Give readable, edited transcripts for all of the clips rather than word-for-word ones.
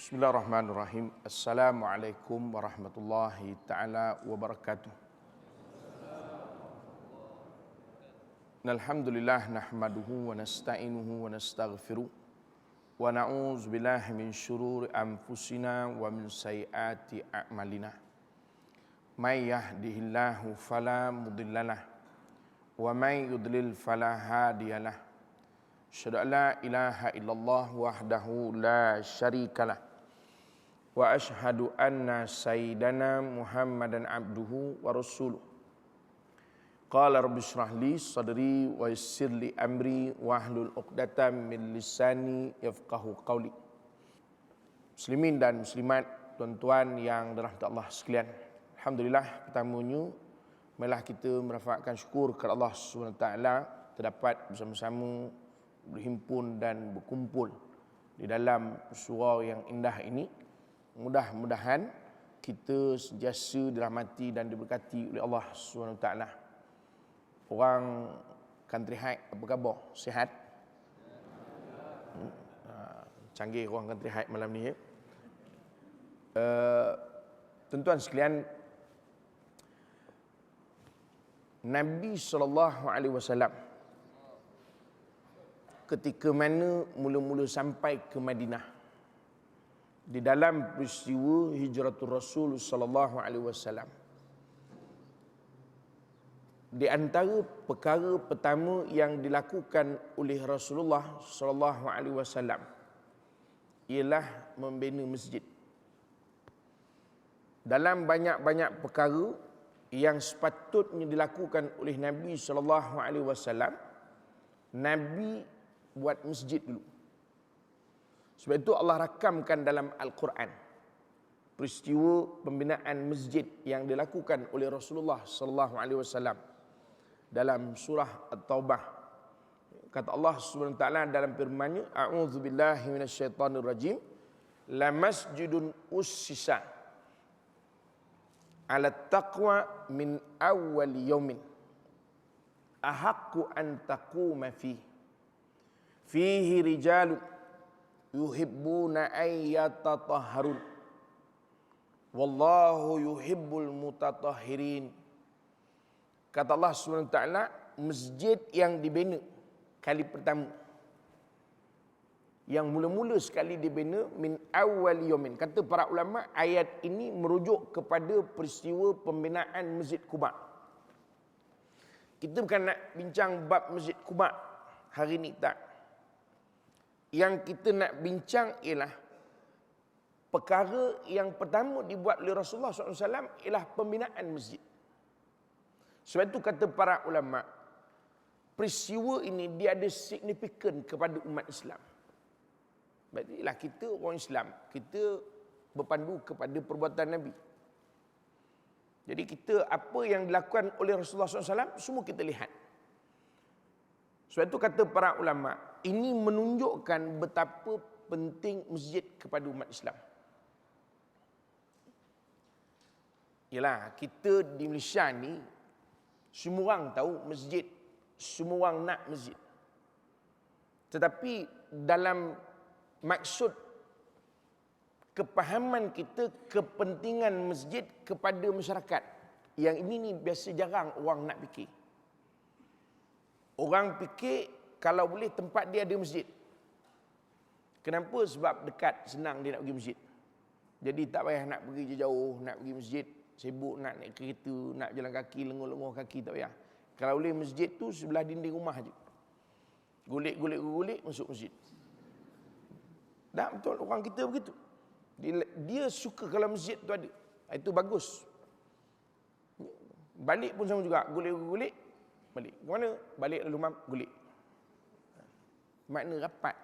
Bismillahirrahmanirrahim. Assalamualaikum warahmatullahi ta'ala wabarakatuh. Alhamdulillah nahmaduhu wa nasta'inuhu wa nastaghfiruh wa na'udzu billahi min syururi anfusina wa min sayyiati a'malina. May yahdihillahu fala mudhillalah wa may yudlil fala hadiyalah. Asyhadu an la ilaha illallah wahdahu la syarikalah wa asyhadu anna sayyidana Muhammadan abduhu wa rasuluh. Qala rabbi shrah li sadri wa yassir li amri wahlul 'uqdatam min lisani yafqahu qawli. Muslimin dan muslimat, tuan-tuan yang dirahmati Allah sekalian. Alhamdulillah, pertamanya marilah kita merafakkan syukur kepada Allah SWT terdapat bersama-sama berhimpun dan berkumpul di dalam surau yang indah ini. Mudah-mudahan kita sentiasa dirahmati dan diberkati oleh Allah SWT. Orang Country High, apa khabar? Sihat? Canggih orang Country High malam ni ya. Tuan-tuan sekalian, Nabi SAW ketika mana mula-mula sampai ke Madinah, di dalam peristiwa hijratul Rasul sallallahu alaihi wasallam, di antara perkara pertama yang dilakukan oleh Rasulullah sallallahu alaihi wasallam ialah membina masjid. Dalam banyak-banyak perkara yang sepatutnya dilakukan oleh Nabi sallallahu alaihi wasallam, Nabi buat masjid dulu. Sebab itu Allah rakamkan dalam Al-Quran peristiwa pembinaan masjid yang dilakukan oleh Rasulullah sallallahu alaihi wasallam dalam surah At-Taubah. Kata Allah Subhanahu wa taala dalam firman-Nya, a'udzubillahi minasyaitonirrajim, la masjidun ussisa 'ala taqwa min awwal yaumin ahaqqu an taquma fihi rijalun yuhibbuna ayyatatahharun wallahu yuhibbul mutatahhirin. Kata Allah SWT, masjid yang dibina kali pertama, yang mula-mula sekali dibina, min awal yaumin. Kata para ulama, ayat ini merujuk kepada peristiwa pembinaan Masjid Quba. Kita bukan nak bincang bab Masjid Quba hari ini, tak. Yang kita nak bincang ialah perkara yang pertama dibuat oleh Rasulullah SAW ialah pembinaan masjid. Sebab itu kata para ulama, peristiwa ini dia ada signifikan kepada umat Islam. Berarti ialah kita orang Islam, kita berpandu kepada perbuatan Nabi. Jadi kita, apa yang dilakukan oleh Rasulullah SAW, semua kita lihat. Sebab itu kata para ulama, ini menunjukkan betapa penting masjid kepada umat Islam. Yalah, kita di Malaysia ni, semua orang tahu masjid, semua orang nak masjid. Tetapi dalam maksud kepahaman kita kepentingan masjid kepada masyarakat, yang ini ni biasa jarang orang nak fikir. Orang fikir kalau boleh tempat dia ada masjid. Kenapa? Sebab dekat, senang dia nak pergi masjid. Jadi tak payah nak pergi jauh-jauh, nak pergi masjid, sibuk nak naik kereta, nak jalan kaki, lengur-lengur kaki, tak payah. Kalau boleh masjid tu sebelah dinding rumah je. Gulik, masuk masjid. Tak betul, orang kita begitu. Dia suka kalau masjid tu ada. Itu bagus. Balik pun sama juga, gulik, balik. Mana? Balik lalu gulik. Makna rapat.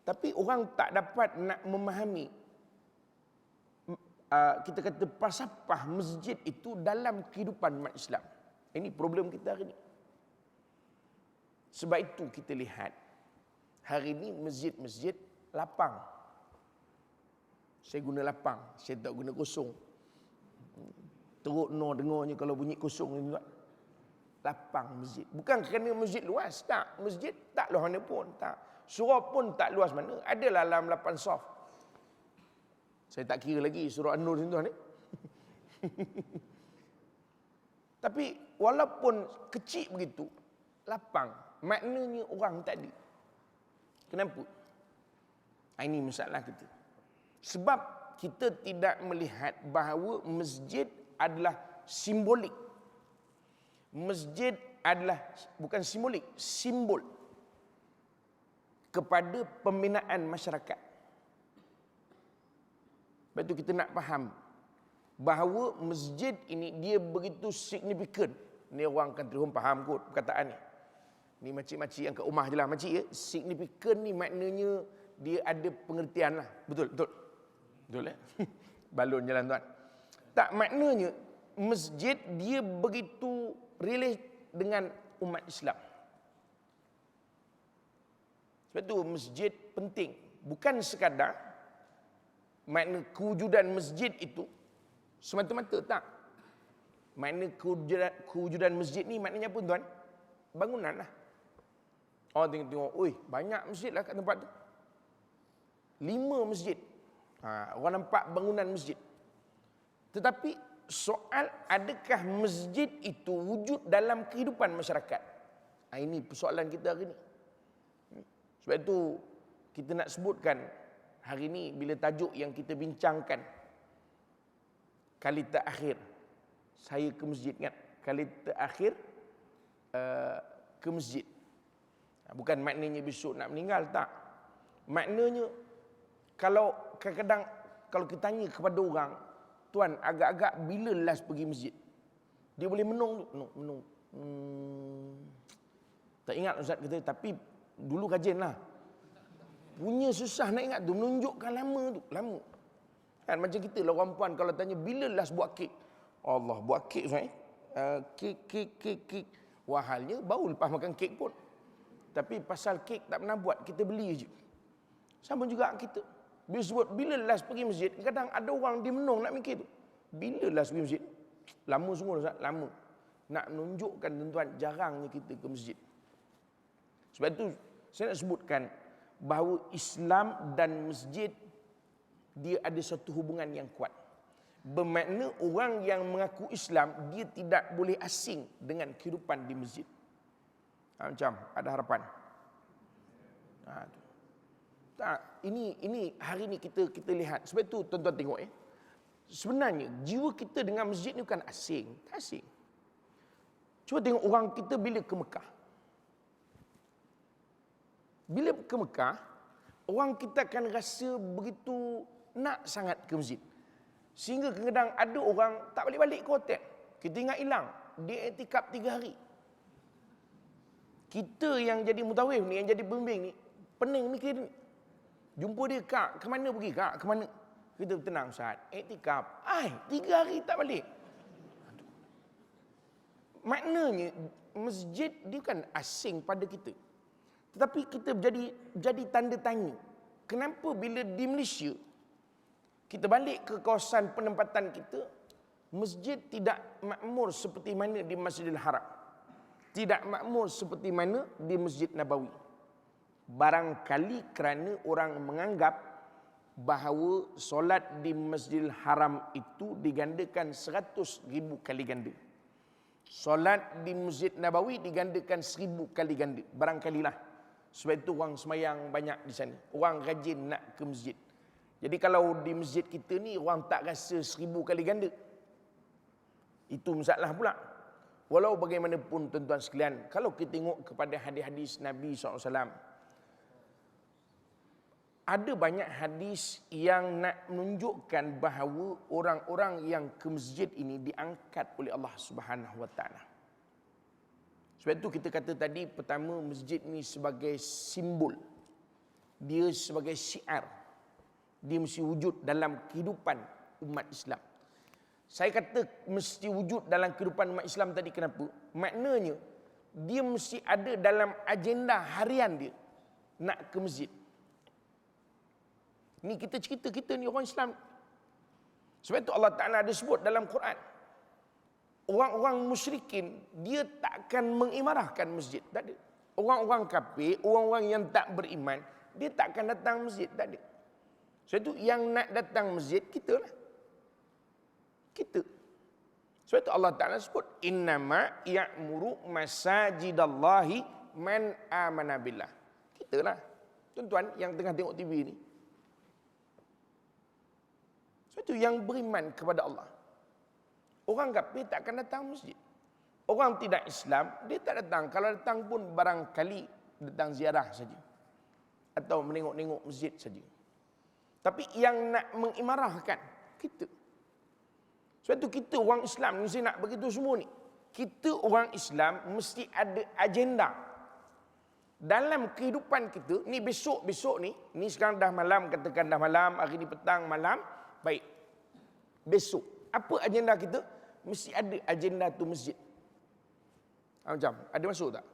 Tapi orang tak dapat nak memahami, kita kata falsafah masjid itu dalam kehidupan umat Islam. Ini problem kita hari ini. Sebab itu kita lihat hari ini masjid-masjid lapang. Saya guna lapang, saya tak guna kosong. Teruk dengarnya kalau bunyi kosong ni juga. Lapang masjid. Bukan kerana masjid luas, tak. Masjid tak luas mana pun, tak. Surau pun tak luas mana. Adalah dalam 8 saf. Saya tak kira lagi surah An-Nur ni tuan ni. Tapi walaupun kecil begitu, lapang, maknanya orang tak ada. Kenapa? Ini masalah kita. Sebab kita tidak melihat bahawa masjid adalah simbolik. Masjid adalah bukan simbolik, simbol kepada pembinaan masyarakat. Sebab itu kita nak faham bahawa masjid ini dia begitu signifikan. Ni orang kan terus faham kot perkataan ni. Ni makcik-makcik yang kat rumah je lah makcik ya. Signifikan ni maknanya dia ada pengertian lah. Betul, betul. Betul eh? Balon jalan tuan. Tak, maknanya masjid dia begitu relate dengan umat Islam. Sebab tu masjid penting. Bukan sekadar makna kewujudan masjid itu semata-mata, tak. Makna kewujudan masjid ni maknanya apa tuan? Bangunan lah. Orang tengok-tengok, oi banyak masjid lah kat tempat tu. 5 masjid. Orang nampak bangunan masjid. Tetapi soal adakah masjid itu wujud dalam kehidupan masyarakat? Ini persoalan kita hari ni. Sebab itu kita nak sebutkan hari ni bila tajuk yang kita bincangkan, kali terakhir saya ke masjid kan? Kali terakhir ke masjid. Bukan maknanya besok nak meninggal, tak. Maknanya kalau kadang-kadang kalau kita tanya kepada orang, tuan agak-agak bila last pergi masjid? Dia boleh menung tu. Menung. Tak ingat Ustaz kata, tapi dulu rajin lah. Punya susah nak ingat tu, menunjukkan lama tu, lama. Kan macam kita lah orang puan kalau tanya bila last buat kek. Allah, buat kek Ustaz. Kek. Wahalnya baru lepas makan kek pun. Tapi pasal kek tak pernah buat, kita beli je. Sama juga kita. Bila sebut bila last pergi masjid, kadang ada orang dia menung nak mikir tu. Bila last pergi masjid? Lama semua Ustaz, lama. Nak menunjukkan tuan-tuan jarangnya kita ke masjid. Sebab itu saya nak sebutkan bahawa Islam dan masjid dia ada satu hubungan yang kuat. Bermakna orang yang mengaku Islam dia tidak boleh asing dengan kehidupan di masjid. Macam ada harapan. Tak, ini hari ni kita lihat. Sebab itu tuan-tuan tengok sebenarnya jiwa kita dengan masjid ni bukan asing, tak asing. Cuba tengok orang kita bila ke Mekah. Bila ke Mekah, orang kita akan rasa begitu nak sangat ke masjid. Sehingga kadang-kadang ada orang tak balik-balik ke hotel. Kita ingat hilang, dia iktikaf 3 hari. Kita yang jadi mutawif ni, yang jadi pembimbing ni, pening mikir ni. Jumpa dia, Kak, ke mana pergi, Kak? Ke mana? Kita tenang, Ustaz. Iktikaf. 3 hari tak balik. Maknanya, masjid dia kan asing pada kita. Tetapi kita jadi tanda tanya. Kenapa bila di Malaysia, kita balik ke kawasan penempatan kita, masjid tidak makmur seperti mana di Masjidil Haram. Tidak makmur seperti mana di Masjid Nabawi. Barangkali kerana orang menganggap bahawa solat di Masjidil Haram itu digandakan 100,000 kali ganda. Solat di Masjid Nabawi digandakan 1000 kali ganda. Barangkalilah. Sebab itu orang semayang banyak di sana. Orang rajin nak ke masjid. Jadi kalau di masjid kita ni orang tak rasa 1000 kali ganda. Itu masalah pula. Walau bagaimanapun tuan-tuan sekalian, kalau kita tengok kepada hadis-hadis Nabi SAW, ada banyak hadis yang nak menunjukkan bahawa orang-orang yang ke masjid ini diangkat oleh Allah Subhanahu Wa Taala. Sebab itu kita kata tadi, pertama masjid ni sebagai simbol. Dia sebagai syiar. Dia mesti wujud dalam kehidupan umat Islam. Saya kata mesti wujud dalam kehidupan umat Islam tadi, kenapa? Maknanya, dia mesti ada dalam agenda harian dia nak ke masjid. Ni kita cerita, kita ni orang Islam. Sebab itu Allah Ta'ala ada sebut dalam Quran. Orang-orang musyrikin, dia takkan mengimarahkan masjid. Tak ada. Orang-orang kafir, orang-orang yang tak beriman, dia takkan datang masjid. Tak ada. Sebab itu yang nak datang masjid, kita lah. Kita. Sebab itu Allah Ta'ala sebut, innama ya'muru masajidallahi man amana billah. Kita lah. Tuan-tuan yang tengah tengok TV ni. Sebab itu yang beriman kepada Allah. Orang kafir tak akan datang masjid. Orang tidak Islam, dia tak datang. Kalau datang pun barangkali datang ziarah saja. Atau menengok-nengok masjid saja. Tapi yang nak mengimarahkan, kita. Sebab itu kita orang Islam, mesti nak begitu semua ni. Kita orang Islam mesti ada agenda. Dalam kehidupan kita, ni besok-besok ni sekarang dah malam, katakan dah malam, hari ni petang, malam, baik. Besok, apa agenda kita? Mesti ada agenda tu masjid. Macam, ada masuk tak?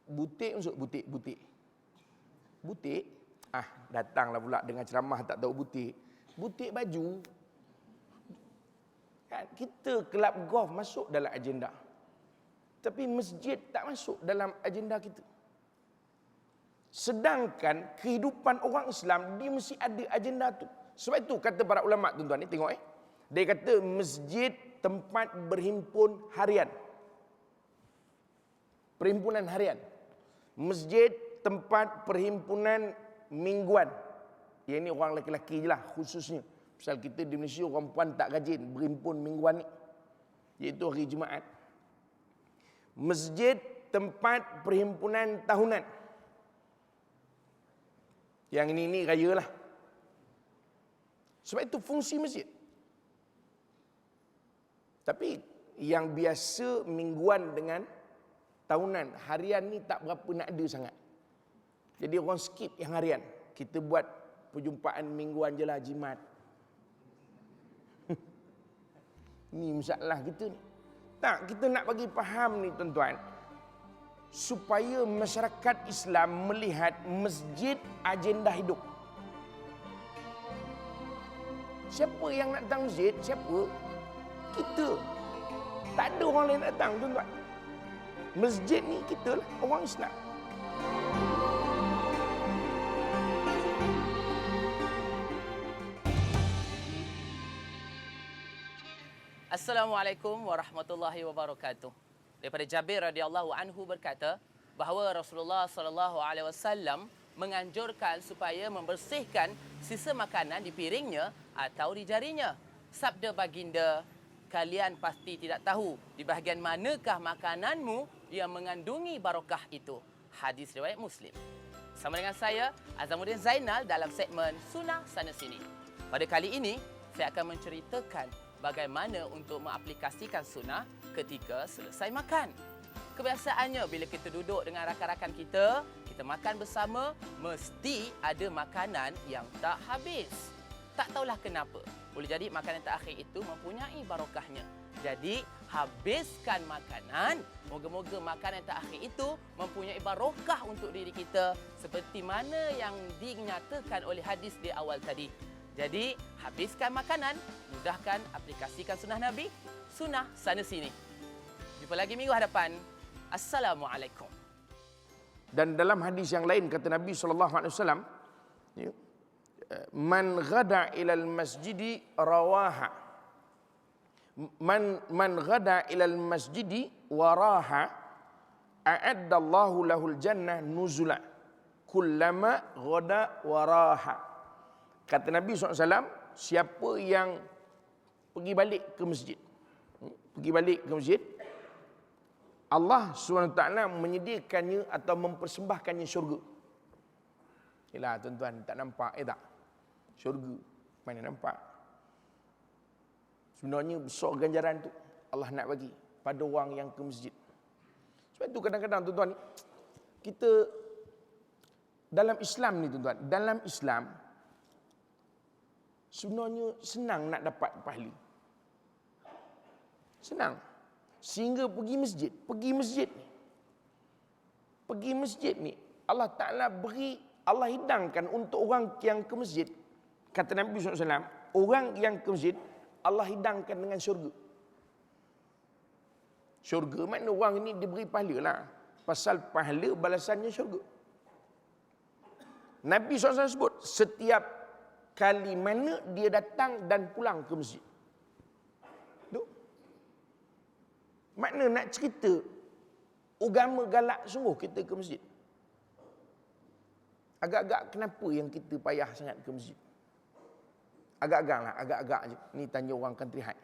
Butik masuk, butik. Butik? Datanglah pula dengan ceramah tak tahu butik. Butik baju. Kan? Kita kelab golf masuk dalam agenda. Tapi masjid tak masuk dalam agenda kita. Sedangkan kehidupan orang Islam, dia mesti ada agenda tu. Sebab itu kata para ulama, tuan-tuan ni tengok dia kata masjid tempat berhimpun harian. Perhimpunan harian. Masjid tempat perhimpunan mingguan. Yang ini orang lelaki-lelaki je lah khususnya. Pasal kita di Malaysia orang perempuan tak rajin berhimpun mingguan ni. Iaitu hari Jumaat. Masjid tempat perhimpunan tahunan. Yang ini raya lah. Sebab itu fungsi masjid. Tapi yang biasa mingguan dengan tahunan, harian ni tak berapa nak ada sangat. Jadi orang skip yang harian. Kita buat perjumpaan mingguan je lah, jimat. Ni masalah kita ni. Tak, kita nak bagi faham ni tuan-tuan. Supaya masyarakat Islam melihat masjid agenda hidup. Siapa yang nak datang masjid? Siapa? Kita. Tak ada orang lain nak datang, tuan-tuan. Masjid ni kita lah, orang Islam. Assalamualaikum warahmatullahi wabarakatuh. Daripada Jabir radhiyallahu anhu berkata bahawa Rasulullah sallallahu alaihi wasallam menganjurkan supaya membersihkan sisa makanan di piringnya atau di jarinya. Sabda baginda, kalian pasti tidak tahu di bahagian manakah makananmu yang mengandungi barakah itu. Hadis riwayat Muslim. Sama dengan saya, Azamuddin Zainal dalam segmen Sunnah Sana Sini. Pada kali ini, saya akan menceritakan bagaimana untuk mengaplikasikan sunnah ketika selesai makan. Kebiasaannya bila kita duduk dengan rakan-rakan kita makan bersama, mesti ada makanan yang tak habis. Tak tahulah kenapa. Boleh jadi makanan terakhir itu mempunyai barakahnya. Jadi, habiskan makanan. Moga-moga makanan terakhir itu mempunyai barakah untuk diri kita seperti mana yang dinyatakan oleh hadis di awal tadi. Jadi, habiskan makanan, mudahkan aplikasikan sunnah Nabi, Sunnah Sana Sini. Jumpa lagi minggu hadapan. Assalamualaikum. Dan dalam hadis yang lain kata Nabi SAW, man ghada ilal masjidi rawaha. Man ghada ilal masjidi waraha a'addallahu lahul jannah nuzula kullama ghada waraha. Kata Nabi SAW, siapa yang pergi balik ke masjid, Allah SWT menyediakannya atau mempersembahkannya syurga. Yalah tuan-tuan, tak nampak tak? Syurga, mana nampak? Sebenarnya besar ganjaran tu Allah nak bagi pada orang yang ke masjid. Sebab tu kadang-kadang tuan-tuan, kita dalam Islam ni tuan-tuan, dalam Islam sebenarnya senang nak dapat pahala. Senang. Sehingga pergi masjid ni, Allah Ta'ala beri, Allah hidangkan untuk orang yang ke masjid. Kata Nabi SAW, orang yang ke masjid, Allah hidangkan dengan syurga. Syurga makna orang ini diberi pahala lah. Pasal pahala balasannya syurga. Nabi SAW sebut setiap kali mana dia datang dan pulang ke masjid. Tu. Makna nak cerita agama galak sungguh kita ke masjid. Agak-agak kenapa yang kita payah sangat ke masjid? Agak-agak lah, agak-agak je. Ni tanya orang country high.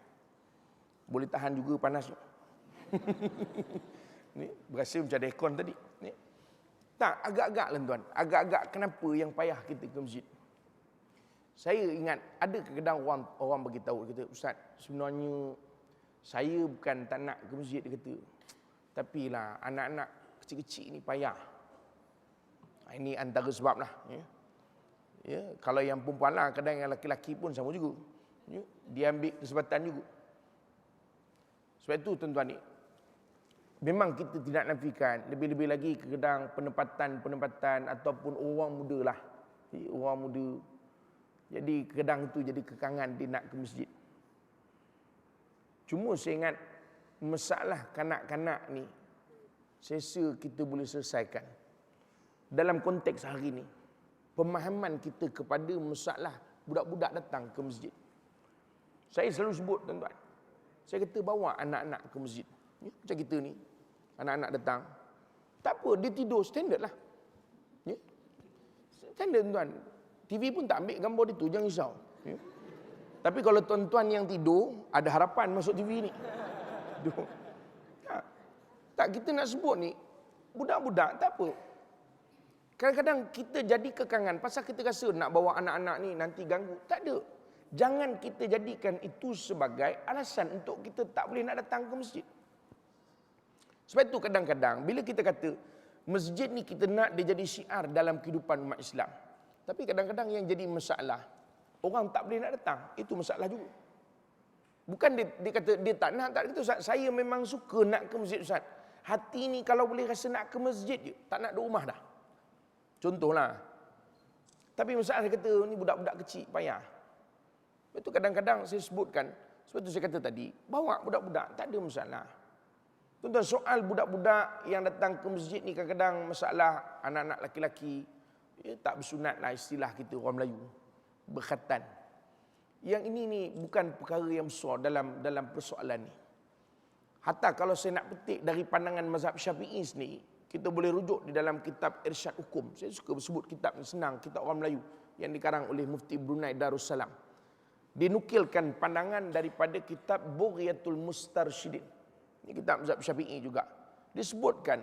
Boleh tahan juga panas. Ni berasa macam aircon tadi. Ni. Tak, agak-agak lah tuan. Agak-agak kenapa yang payah kita ke masjid? Saya ingat ada kadang orang beritahu kita, Ustaz, sebenarnya saya bukan tak nak ke masjid, dia kata. Tapi lah anak-anak kecil-kecil ni payah. Ini antara sebab lah. Ya, kalau yang perempuan lah, kadang yang laki-laki pun sama juga. Ya, dia ambil kesempatan juga. Sebab itu tuan-tuan ni, memang kita tidak nafikan, lebih-lebih lagi kadang penempatan ataupun orang muda lah. Orang muda. Jadi kadang itu jadi kekangan dia nak ke masjid. Cuma saya ingat masalah kanak-kanak ni, saya rasa kita boleh selesaikan. Dalam konteks hari ni, pemahaman kita kepada masalah budak-budak datang ke masjid. Saya selalu sebut tuan-tuan, saya kata bawa anak-anak ke masjid. Ya, macam kita ni, anak-anak datang. Tak apa, dia tidur standard lah. Ya. Standard tuan-tuan. TV pun tak ambil gambar dia tu, jangan risau. Ya. Tapi kalau tuan-tuan yang tidur, ada harapan masuk TV ni. Tak, kita nak sebut ni, budak-budak tak apa. Kadang-kadang kita jadi kekangan pasal kita rasa nak bawa anak-anak ni nanti ganggu. Tak ada. Jangan kita jadikan itu sebagai alasan untuk kita tak boleh nak datang ke masjid. Sebab itu kadang-kadang bila kita kata masjid ni kita nak dia jadi syiar dalam kehidupan umat Islam. Tapi kadang-kadang yang jadi masalah, orang tak boleh nak datang. Itu masalah juga. Bukan dia kata dia tak nak, Ustaz. Saya memang suka nak ke masjid, Ustaz. Hati ni kalau boleh rasa nak ke masjid je, tak nak duduk rumah dah. Contohlah. Tapi masalah dia kata ni budak-budak kecil payah. Itu kadang-kadang saya sebutkan, sebab itu saya kata tadi, bawa budak-budak tak ada masalah. Tuan-tuan, soal budak-budak yang datang ke masjid ni kadang-kadang masalah anak-anak laki-laki tak bersunat lah istilah kita orang Melayu, berkhatan. Yang ini ni bukan perkara yang besar dalam persoalan ni. Hatta kalau saya nak petik dari pandangan mazhab Syafi'i sendiri, kita boleh rujuk di dalam kitab Irsyad Hukum. Saya suka sebut kitab ni, senang, kitab orang Melayu yang dikarang oleh Mufti Brunei Darussalam. Dinukilkan pandangan daripada kitab Bughiyatul Mustarsyidin. Ini kitab mazhab Syafi'i juga. Disebutkan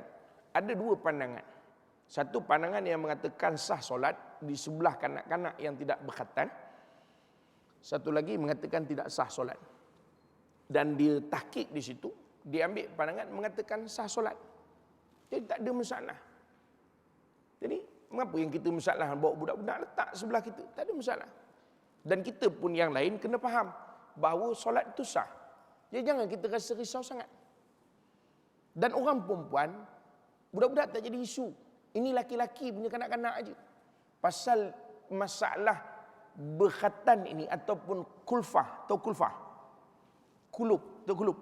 ada dua pandangan. Satu pandangan yang mengatakan sah solat di sebelah kanak-kanak yang tidak berkhatan. Satu lagi mengatakan tidak sah solat. Dan dia tahqiq di situ, dia ambil pandangan mengatakan sah solat. Jadi tak ada masalah. Jadi mengapa yang kita masalah bawa budak-budak letak sebelah kita? Tak ada masalah. Dan kita pun yang lain kena faham bahawa solat itu sah. Jadi jangan kita rasa risau sangat. Dan orang perempuan, budak-budak tak jadi isu. Ini laki-laki punya kanak-kanak aja. Pasal masalah berkhatan ini ataupun kulfah, atau kulfah. Kulub, atau kulub.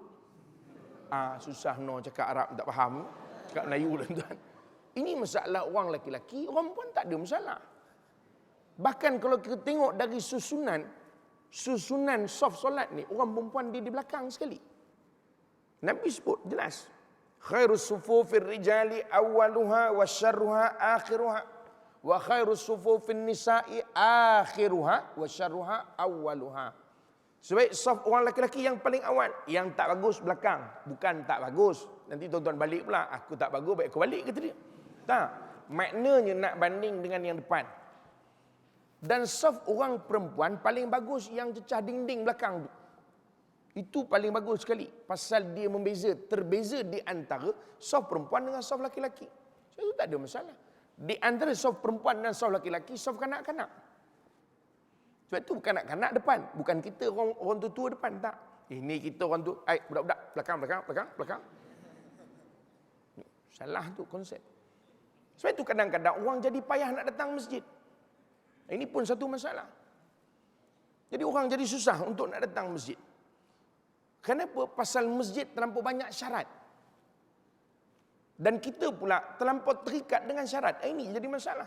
Susah no cakap Arab tak faham. Cakap Melayu lah tuan. Ini masalah orang laki-laki, orang perempuan tak ada masalah. Bahkan kalau kita tengok dari susunan saf solat ni, orang perempuan dia di belakang sekali. Nabi sebut jelas. Khairus sufufir rijali awwaluha wa syarruha akhiruha. Wa khairus sufufin nisa'i akhiruha wa syarruha awwaluha. Sebaik saf orang lelaki yang paling awal, yang tak bagus belakang, bukan tak bagus. Nanti tuan-tuan balik pula, aku tak bagus, baik aku balik kata dia. Tak, maknanya nak banding dengan yang depan. Dan saf orang perempuan paling bagus yang cecah dinding belakang tu. Itu paling bagus sekali. Pasal dia terbeza di antara saf perempuan dengan saf laki-laki. So, itu tak ada masalah. Di antara saf perempuan dan saf laki-laki, saf kanak-kanak. Sebab itu kanak-kanak depan. Bukan kita orang tua depan, tak. Ini kita orang tu, budak-budak, belakang. Salah tu konsep. Sebab itu kadang-kadang orang jadi payah nak datang masjid. Ini pun satu masalah. Jadi orang jadi susah untuk nak datang masjid. Kenapa? Pasal masjid terlampau banyak syarat. Dan kita pula terlampau terikat dengan syarat. Ini jadi masalah.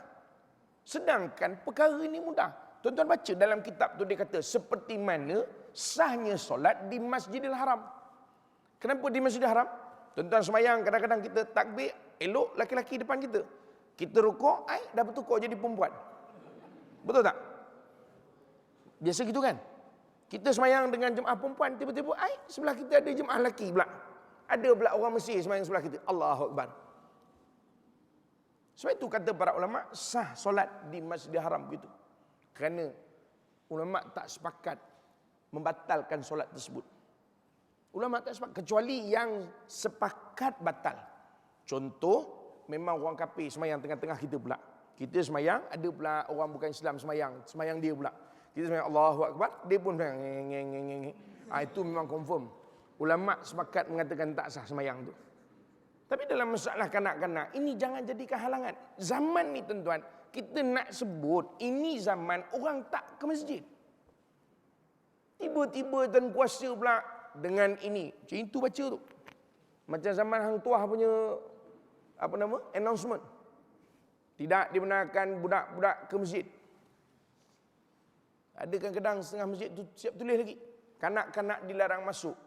Sedangkan perkara ini mudah. Tuan-tuan baca dalam kitab tu dia kata seperti mana sahnya solat di Masjidil Haram. Kenapa di Masjidil Haram? Tuan-tuan semayang kadang-kadang kita takbir, elok laki-laki depan kita. Kita rukuk, dah bertukar jadi perempuan. Betul tak? Biasa gitu kan? Kita semayang dengan jemaah perempuan, tiba-tiba sebelah kita ada jemaah lelaki pula. Ada pula orang Mesir semayang sebelah kita. Allahu Akbar. Sebab itu kata para ulama, sah solat di Masjidil Haram begitu. Kerana ulama tak sepakat membatalkan solat tersebut. Ulama tak sepakat, kecuali yang sepakat batal. Contoh, memang orang kafir semayang tengah-tengah kita pula. Kita semayang, ada pula orang bukan Islam semayang dia pula. Kita semayang Allahu Akbar, dia pun semayang. Itu memang confirm. Ulama sepakat mengatakan tak sah semayang tu. Tapi dalam masalah kanak-kanak, ini jangan jadikan halangan. Zaman ni tuan-tuan, kita nak sebut, ini zaman orang tak ke masjid. Tiba-tiba tuan kuasa pula dengan ini. Macam itu baca tu. Macam zaman Hang Tuah punya, announcement. Tidak dibenarkan budak-budak ke masjid. Ada kadang-kadang setengah masjid tu siap tulis lagi. Kanak-kanak dilarang masuk.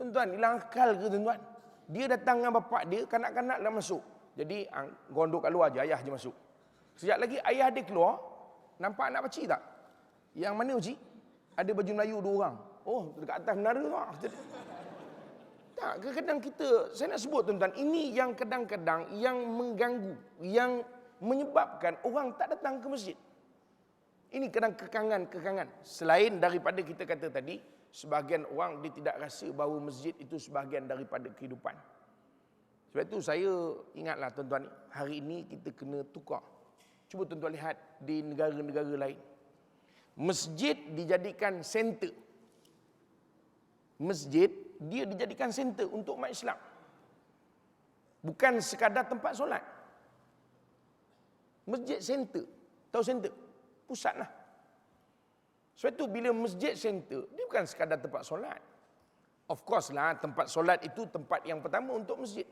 Tuan-tuan, hilang akal ke tuan-tuan? Dia datang dengan bapak dia, kanak-kanak dah masuk. Jadi, gondok kat luar je, ayah je masuk. Sekejap lagi, ayah dia keluar. Nampak anak pakcik tak? Yang mana pakcik? Ada baju Melayu 2 orang. Oh, dekat atas menara tu. Tak, kadang-kadang kita, saya nak sebut tuan-tuan, ini yang kadang-kadang yang mengganggu, yang menyebabkan orang tak datang ke masjid. Ini kadang kekangan-kekangan. Selain daripada kita kata tadi, sebahagian orang dia tidak rasa bahawa masjid itu sebahagian daripada kehidupan. Sebab itu saya ingatlah tuan-tuan, hari ini kita kena tukar. Cuba tuan-tuan lihat di negara-negara lain. Masjid dijadikan center. Masjid dia dijadikan center untuk umat Islam. Bukan sekadar tempat solat. Masjid center. Tahu center? Pusat lah. Sebab itu bila masjid center, dia bukan sekadar tempat solat. Of course lah, tempat solat itu tempat yang pertama untuk masjid.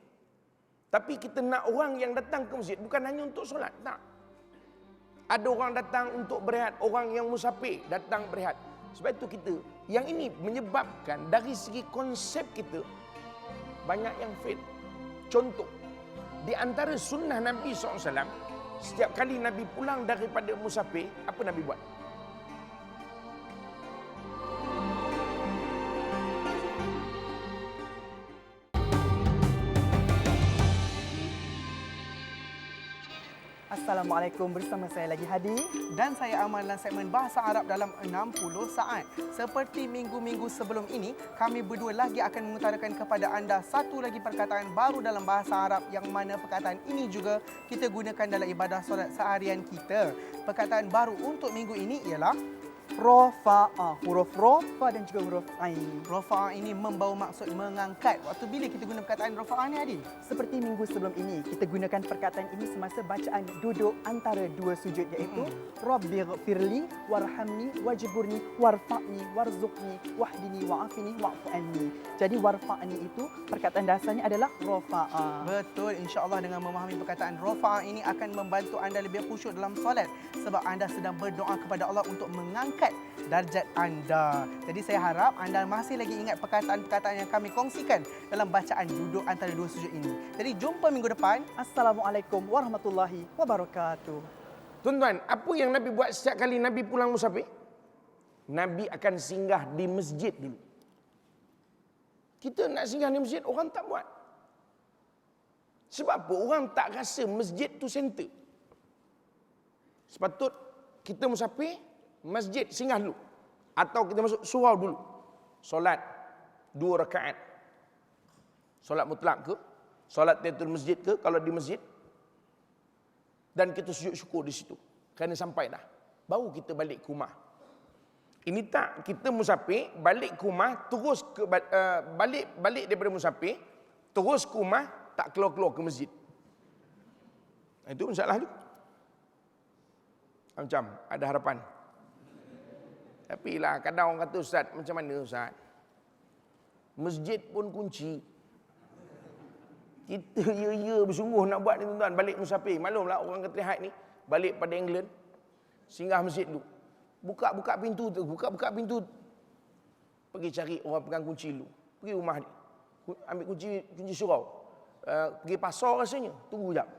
Tapi kita nak orang yang datang ke masjid bukan hanya untuk solat, tak. Ada orang datang untuk berehat, orang yang musafir datang berehat. Sebab itu kita, yang ini menyebabkan dari segi konsep kita, banyak yang fail. Contoh, di antara sunnah Nabi SAW, setiap kali Nabi pulang daripada musafir, apa Nabi buat? Assalamualaikum, bersama saya lagi Hadi dan saya Aman dalam segmen Bahasa Arab dalam 60 saat. Seperti minggu-minggu sebelum ini, kami berdua lagi akan mengutarakan kepada anda satu lagi perkataan baru dalam bahasa Arab yang mana perkataan ini juga kita gunakan dalam ibadah solat seharian kita. Perkataan baru untuk minggu ini ialah Rafa'ah. Huruf Rafa dan juga huruf Ain. Rafa'ah ini membawa maksud mengangkat. Waktu bila kita guna perkataan Rafa'ah ni, Adi? Seperti minggu sebelum ini, kita gunakan perkataan ini semasa bacaan duduk antara dua sujud, iaitu Rabbighfirli warhamni wajburni warfa'ni warzuqni wahdini wa'afini wa'fu anni. Jadi warfa'ni itu perkataan dasarnya adalah Rafa'ah. Betul, insya-Allah dengan memahami perkataan Rafa'ah ini akan membantu anda lebih khusyuk dalam solat sebab anda sedang berdoa kepada Allah untuk mengangkat darjat anda. Jadi saya harap anda masih lagi ingat perkataan-perkataan yang kami kongsikan dalam bacaan duduk antara dua sujud ini. Jadi jumpa minggu depan. Assalamualaikum warahmatullahi wabarakatuh. Tuan-tuan, apa yang Nabi buat setiap kali Nabi pulang musafir? Nabi akan singgah di masjid dulu. Kita nak singgah di masjid, orang tak buat. Sebab apa? Orang tak rasa masjid tu center. Sepatut kita musafir, masjid singgah dulu. Atau kita masuk surau dulu. Solat 2 rakaat. Solat mutlak ke? Solat tahiyatul masjid ke? Kalau di masjid. Dan kita sujud syukur di situ. Kerana sampai dah. Baru kita balik ke rumah. Ini tak, kita musafir, balik ke rumah, terus ke balik daripada musafir, terus ke rumah, tak keluar-keluar ke masjid. Itu masalah tu. Macam ada harapan. Tapi lah kadang orang kata, Ustaz, macam mana Ustaz? Masjid pun kunci. Kita bersungguh nak buat ni tuan-tuan, balik musafir. Maklumlah orang kata lihat ni, balik pada England, singgah masjid dulu. Buka-buka pintu tu, buka-buka pintu. Pergi cari orang pegang kunci dulu. Pergi rumah dia. Ambil kunci surau. Pergi pasar rasanya, tunggu jap.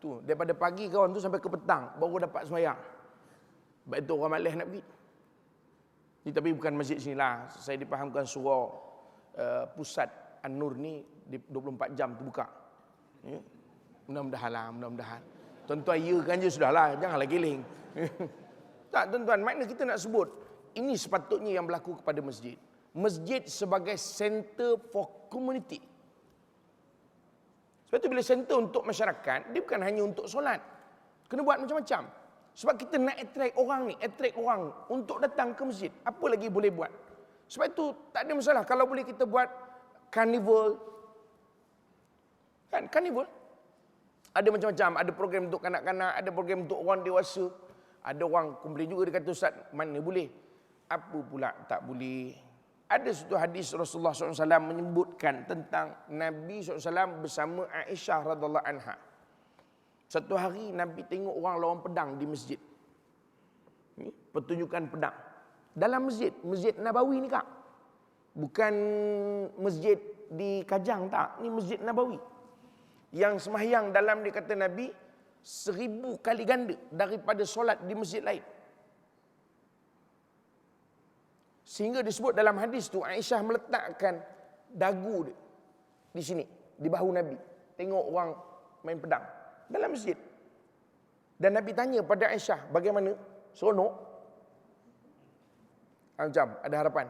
Tu, daripada pagi kawan tu sampai ke petang baru dapat sembahyang. Sebab itu orang malas nak pergi. Ni tapi bukan masjid sini lah. Saya dipahamkan surau pusat An-Nur ni 24 jam terbuka. Ya. Mudah-mudahan lah, mudah-mudahan. Tuan-tuan ya kan je sudahlah, janganlah giling. Tak tuan-tuan, makna kita nak sebut ini sepatutnya yang berlaku kepada masjid. Masjid sebagai center for community. Sebab tu bila center untuk masyarakat, dia bukan hanya untuk solat. Kena buat macam-macam. Sebab kita nak attract orang untuk datang ke masjid. Apa lagi boleh buat? Sebab itu tak ada masalah kalau boleh kita buat carnival. Kan carnival? Ada macam-macam, ada program untuk kanak-kanak, ada program untuk orang dewasa. Ada orang komplain juga, dia kata, Ustaz, mana boleh? Apa pula tak boleh? Ada satu hadis Rasulullah SAW menyebutkan tentang Nabi SAW bersama Aisyah radhiallahu anha. Satu hari Nabi tengok orang lawan pedang di masjid. Pertunjukan pedang. Dalam masjid, Masjid Nabawi ni kak. Bukan masjid di Kajang tak, ni Masjid Nabawi. Yang sembahyang dalam, dia kata Nabi, 1000 kali ganda daripada solat di masjid lain. Sehingga disebut dalam hadis tu, Aisyah meletakkan dagu dia di sini, di bahu Nabi. Tengok orang main pedang dalam masjid. Dan Nabi tanya pada Aisyah, bagaimana? Seronok? Macam, ada harapan.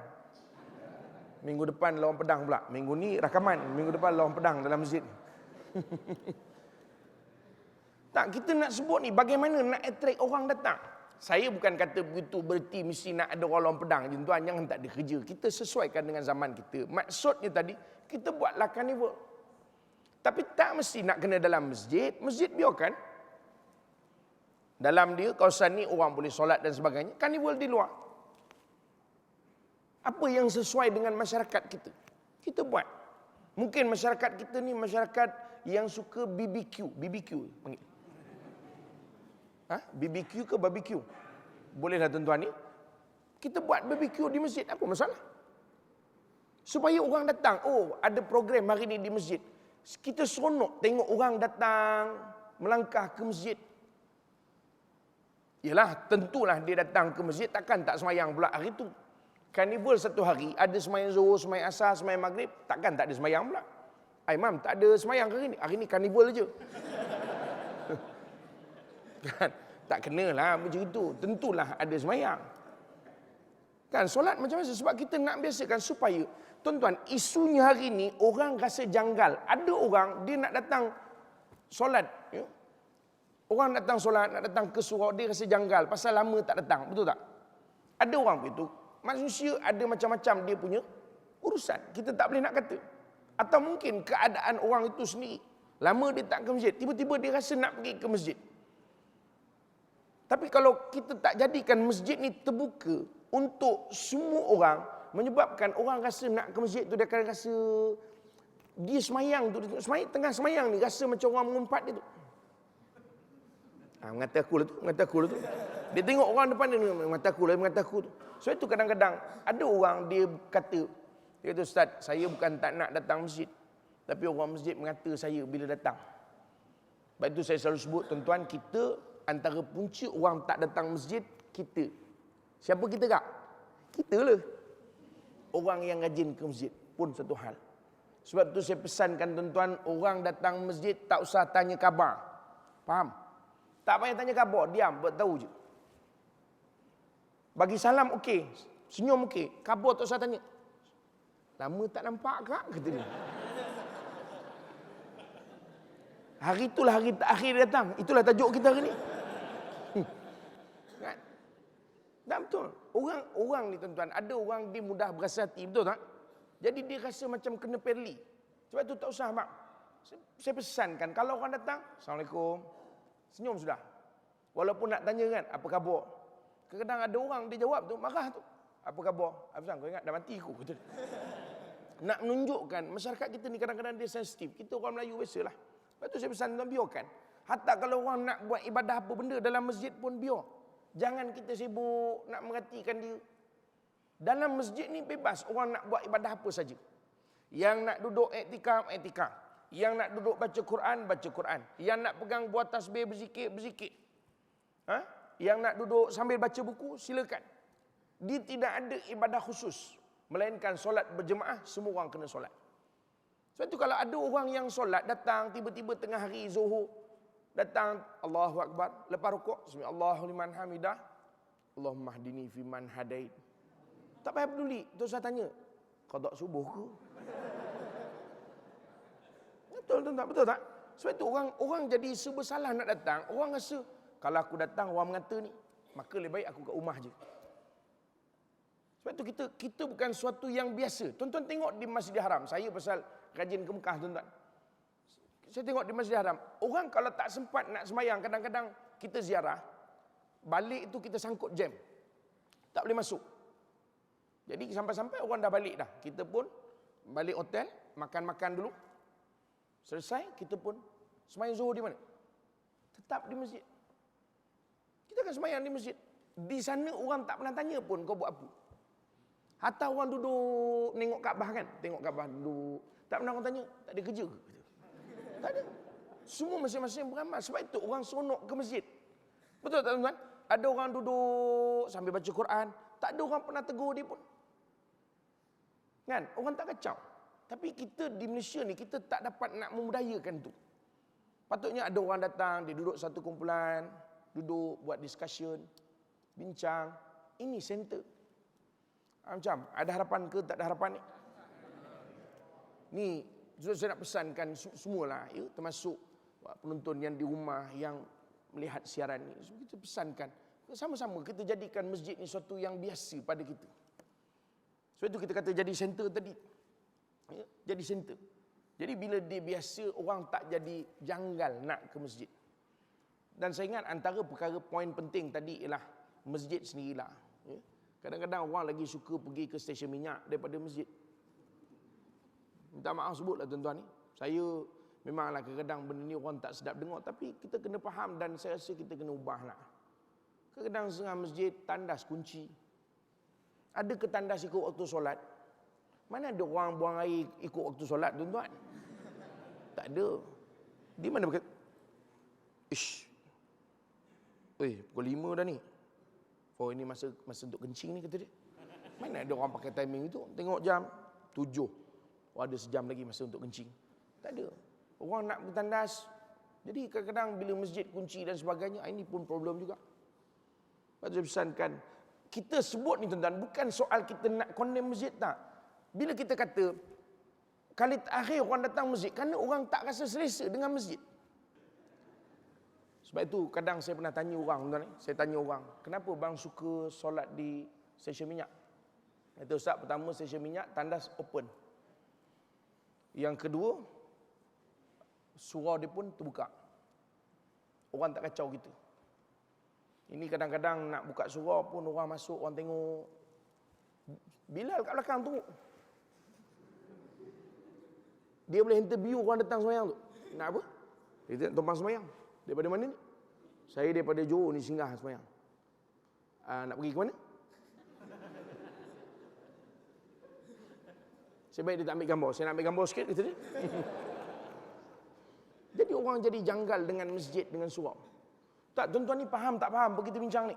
Minggu depan lawan pedang pula. Minggu ni rakaman, minggu depan lawan pedang dalam masjid. Tak, kita nak sebut ni bagaimana nak attract orang datang. Saya bukan kata begitu berarti mesti nak ada orang lawan pedang. Tuan, jangan tak ada kerja. Kita sesuaikan dengan zaman kita. Maksudnya tadi, kita buatlah carnival. Tapi tak mesti nak kena dalam masjid. Masjid biarkan. Dalam dia, kawasan ni orang boleh solat dan sebagainya. Carnival di luar. Apa yang sesuai dengan masyarakat kita, kita buat. Mungkin masyarakat kita ni masyarakat yang suka BBQ. BBQ panggil. BBQ ke barbecue? Bolehlah tuan-tuan ni. Kita buat BBQ di masjid, apa masalah? Supaya orang datang, oh ada program hari ni di masjid. Kita seronok tengok orang datang, melangkah ke masjid. Yalah, tentulah dia datang ke masjid, takkan tak semayang pula hari tu. Carnival satu hari, ada semayang zuhur, semayang asar, semayang maghrib, takkan tak ada semayang pula. Imam, tak ada semayang hari ni carnival je. Kan? Tak kenalah macam itu. Tentulah ada semayang. Kan, solat macam-macam sebab kita nak biasakan supaya, tuan-tuan, isunya hari ni orang rasa janggal. Ada orang dia nak datang solat, ya? Orang datang solat, nak datang ke surau, dia rasa janggal pasal lama tak datang, betul tak? Ada orang begitu. Manusia ada macam-macam dia punya urusan. Kita tak boleh nak kata. Atau mungkin keadaan orang itu sendiri. Lama dia tak ke masjid, tiba-tiba dia rasa nak pergi ke masjid. Tapi kalau kita tak jadikan masjid ni terbuka untuk semua orang, menyebabkan orang rasa nak ke masjid tu, dia akan rasa dia semayang tu, tengah semayang ni rasa macam orang mengumpat dia tu. Mengata aku lah tu. Dia tengok orang depan dia, mengata aku tu. So itu kadang-kadang ada orang dia kata, Ustaz, saya bukan tak nak datang masjid, tapi orang masjid mengata saya bila datang. Sebab itu saya selalu sebut, tuan-tuan, kita antara punca orang tak datang masjid, kita. Siapa kita kak? Kita lah. Orang yang rajin ke masjid pun satu hal. Sebab itu saya pesankan tuan-tuan, orang datang masjid tak usah tanya khabar. Faham? Tak payah tanya khabar, diam, buat tahu je. Bagi salam okey, senyum okey, khabar tak usah tanya. Lama tak nampak kak, kata dia. Hari itulah hari terakhir dia datang. Itulah tajuk kita hari ni. Kan? Tak betul. Orang ni tuan-tuan, ada orang dia mudah berasa hati, betul tak? Jadi dia rasa macam kena perli. Sebab tu tak usah bang. Saya pesankan, kalau orang datang, Assalamualaikum, senyum sudah. Walaupun nak tanya kan, apa khabar? Kadang-kadang ada orang dia jawab tu, marah tu. Apa khabar? Afzan, kau ingat dah mati aku. Kata. Nak menunjukkan, masyarakat kita ni kadang-kadang dia sensitif. Kita orang Melayu biasalah. Lepas tu saya pesan tuan biarkan. Hatta kalau orang nak buat ibadah apa benda dalam masjid pun biar. Jangan kita sibuk nak merhatikan dia. Dalam masjid ni bebas orang nak buat ibadah apa saja. Yang nak duduk iktikaf, iktikaf. Yang nak duduk baca Quran, baca Quran. Yang nak pegang buat tasbih, berzikir, berzikir. Yang nak duduk sambil baca buku, silakan. Dia tidak ada ibadah khusus. Melainkan solat berjemaah, semua orang kena solat. Sebab itu kalau ada orang yang solat, datang tiba-tiba tengah hari Zuhur, datang Allahu Akbar, lepas rukuk, Allahu liman hamidah, Allahumma hdini fi man hadait. Tak payah peduli. Tu saya tanya, qada subuh ke? Betul tak? Sebab itu orang jadi serba salah nak datang. Orang rasa kalau aku datang orang mengata ni, maka lebih baik aku kat rumah je. Sebab itu kita bukan suatu yang biasa. Tuan-tuan tengok di Masjidil Haram. Saya pasal rajin ke Mekah, tuan-tuan. Saya tengok di Masjidil Haram. Orang kalau tak sempat nak sembahyang, kadang-kadang kita ziarah, balik itu kita sangkut jam. Tak boleh masuk. Jadi sampai-sampai orang dah balik dah. Kita pun balik hotel, makan-makan dulu. Selesai, kita pun sembahyang Zuhur di mana? Tetap di masjid. Kita akan sembahyang di masjid. Di sana orang tak pernah tanya pun kau buat apa. Hatta orang duduk tengok Kaabah kan? Tengok Kaabah duduk. Tak pernah orang tanya, tak ada kerja ke? Tak ada. Semua masing-masing beramal. Sebab itu orang seronok ke masjid. Betul tak tuan-tuan? Ada orang duduk sambil baca Quran. Tak ada orang pernah tegur dia pun. Kan? Orang tak kacau. Tapi kita di Malaysia ni, kita tak dapat nak memudayakan tu. Patutnya ada orang datang, dia duduk satu kumpulan, duduk buat discussion, bincang. Ini center. Macam, ada harapan ke tak ada harapan ni? Ni, saya nak pesankan semualah, ya, termasuk penonton yang di rumah yang melihat siaran ni. Kita pesankan, sama-sama kita jadikan masjid ni suatu yang biasa pada kita. Sebab itu kita kata jadi center tadi. Ya, jadi center. Jadi bila dia biasa, orang tak jadi janggal nak ke masjid. Dan saya ingat antara perkara poin penting tadi ialah masjid sendirilah. Ya. Kadang-kadang orang lagi suka pergi ke stesen minyak daripada masjid. Minta maaf sebutlah tuan-tuan ni. Saya memanglah kadang-kadang benda ni orang tak sedap dengar. Tapi kita kena faham dan saya rasa kita kena ubahlah. Kadang-kadang setengah masjid tandas kunci. Ada ke tandas ikut waktu solat? Mana ada orang buang air ikut waktu solat, tuan-tuan? Tak ada. Di mana berkata? Pukul 5 dah ni. Oh, ini masa untuk kencing ni, kata dia. Mana ada orang pakai timing itu? Tengok jam 7. Oh, ada sejam lagi masa untuk kencing. Tak ada. Orang nak bertandas. Jadi kadang-kadang bila masjid kunci dan sebagainya, ini pun problem juga. Saya pesankan, kita sebut ni tuan-tuan, bukan soal kita nak condemn masjid, tak. Bila kita kata, kali terakhir orang datang masjid, kerana orang tak rasa selesa dengan masjid. Sebab itu kadang saya pernah tanya orang, tuan-tuan, saya tanya orang, kenapa bang suka solat di stesen minyak? Itu Ustaz, pertama stesen minyak, tandas open. Yang kedua, surau dia pun terbuka. Orang tak kacau kita. Ini kadang-kadang nak buka surau pun orang masuk, orang tengok. Bilal kat belakang tu. Dia boleh interview orang datang sembahyang tu. Nak apa? Dia nak tumpang sembahyang. Daripada mana ni? Saya daripada Johor ni singgah sembahyang. Nak pergi ke mana? Saya baik dia tak ambil gambar. Saya nak ambil gambar sikit, kata dia. Jadi orang jadi janggal dengan masjid, dengan surau. Tak, tuan-tuan ni faham tak faham begitu bincang ni?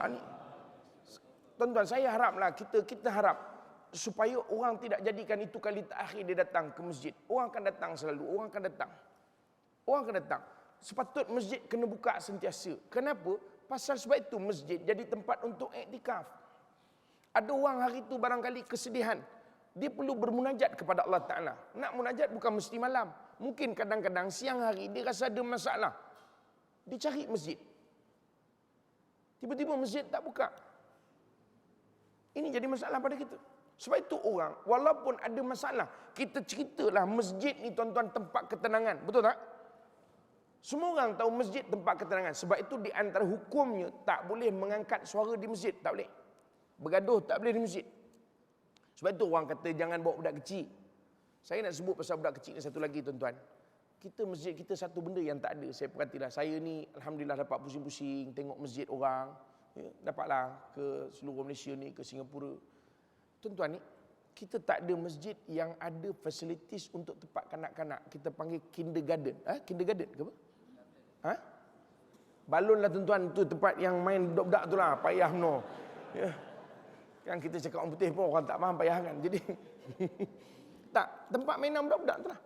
Ni. Tuan-tuan, saya haraplah, kita harap supaya orang tidak jadikan itu kali terakhir dia datang ke masjid. Orang akan datang selalu, orang akan datang. Orang akan datang. Sepatut masjid kena buka sentiasa. Kenapa? Pasal sebab itu masjid jadi tempat untuk iktikaf. Ada orang hari itu barangkali kesedihan. Dia perlu bermunajat kepada Allah Ta'ala. Nak munajat bukan mesti malam. Mungkin kadang-kadang siang hari dia rasa ada masalah. Dia cari masjid. Tiba-tiba masjid tak buka. Ini jadi masalah pada kita. Sebab itu orang, walaupun ada masalah, kita ceritalah masjid ni tuan-tuan tempat ketenangan. Betul tak? Semua orang tahu masjid tempat ketenangan. Sebab itu di antara hukumnya tak boleh mengangkat suara di masjid. Tak boleh. Bergaduh tak boleh di masjid. Sebab itu orang kata jangan bawa budak kecil. Saya nak sebut pasal budak kecil ni satu lagi tuan-tuan. Kita masjid kita satu benda yang tak ada. Saya perhatilah, saya ni alhamdulillah dapat pusing-pusing tengok masjid orang. Ya, dapatlah ke seluruh Malaysia ni, ke Singapura. Tuan-tuan ni, kita tak ada masjid yang ada facilities untuk tempat kanak-kanak. Kita panggil kindergarten. Kindergarten ke apa? Balon lah tuan-tuan, tu tempat yang main budak-budak tu lah, payah no. Ya. Kan kita cakap orang putih pun orang tak faham payah kan. Jadi tak, tempat mainan budak-budak tu lah.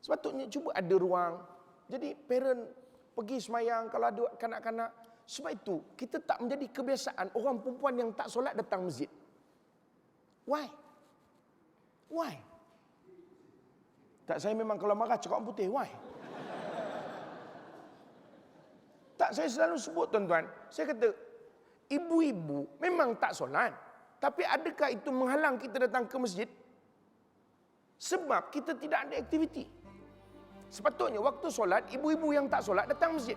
Sepatutnya cuba ada ruang. Jadi parent pergi semayang kalau ada kanak-kanak. Sebab itu kita tak menjadi kebiasaan orang perempuan yang tak solat datang masjid. Why? Why? Tak, saya memang kalau marah cakap orang putih, why? Tak, saya selalu sebut tuan-tuan, saya kata ibu-ibu memang tak solat, tapi adakah itu menghalang kita datang ke masjid? Sebab kita tidak ada aktiviti. Sepatutnya waktu solat, ibu-ibu yang tak solat datang masjid.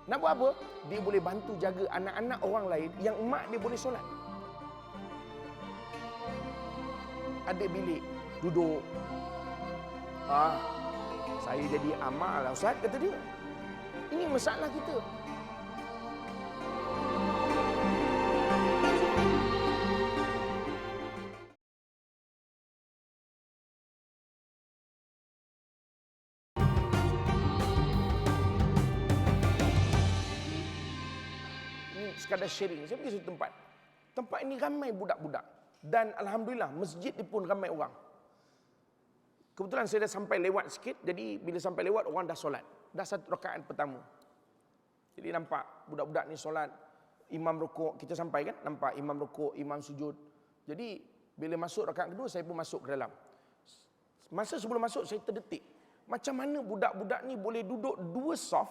Nak buat apa? Dia boleh bantu jaga anak-anak orang lain yang emak dia boleh solat. Ada bilik, duduk. Saya jadi amal lah Ustaz, kata dia. Ini masalah kita. Ini sekadar sharing. Saya pergi satu tempat. Tempat ini ramai budak-budak. Dan alhamdulillah masjid ni pun ramai orang. Kebetulan saya dah sampai lewat sikit. Jadi bila sampai lewat orang dah solat. Dah satu rakaat pertama. Jadi nampak budak-budak ni solat, imam rukuk, kita sampai kan, nampak imam rukuk, imam sujud. Jadi bila masuk rakaat kedua saya pun masuk ke dalam. Masa sebelum masuk saya terdetik, macam mana budak-budak ni boleh duduk dua saf,